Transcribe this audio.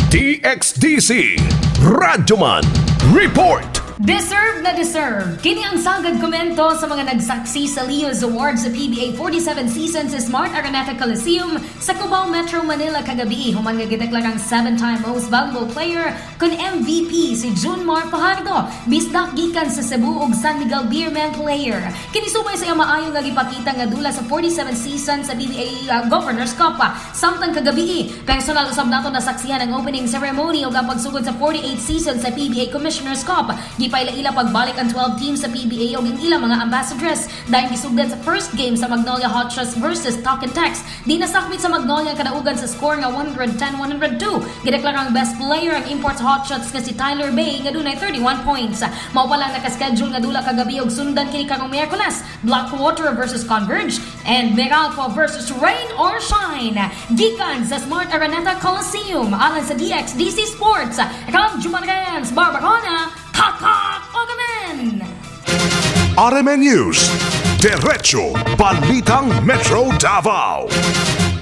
DXDC Radyoman Report. Deserve na deserve. Kini ang sagad komento sa mga nagsaksi sa Leo's Awards sa PBA 47 season sa Smart Araneta Coliseum sa Cubao, Metro Manila kagabi. Human nga gideklarang 7-time most valuable player kun MVP si Junmar Fajardo. Bisdak gikan sa Cebu ug San Miguel Beerman player. Kini sumay sa iyang maayo nga gipakita nga dula sa 47 season sa PBA Governors Cup. Samtang kagabi, personal usab nato nasaksihan ang opening ceremony ug ang pagsugod sa 48 season sa PBA Commissioners Cup. Gipaila-ila pagbalik ang 12 teams sa PBA o ang ilang mga ambassadors dahil gisugdan sa first game sa Magnolia Hot Shots versus Talk and Text. Di nasakmit sa Magnolia ang kadaugan sa score nga 110-102. Gideklarang best player ang imports Hot Shots nga si Tyler Bay nga dunay 31 points. Mao pa lang nakaschedule nga dula kagabi og sundan kini karong Miyerkules, Blackwater versus Converge and Meralco versus Rain or Shine. Gikan sa Smart Araneta Coliseum alang sa DXDC Sports. Ikaw, Jumanagans, Barbacona, Tatak Ogamen! RMN News, Diretso Balitang Metro Davao.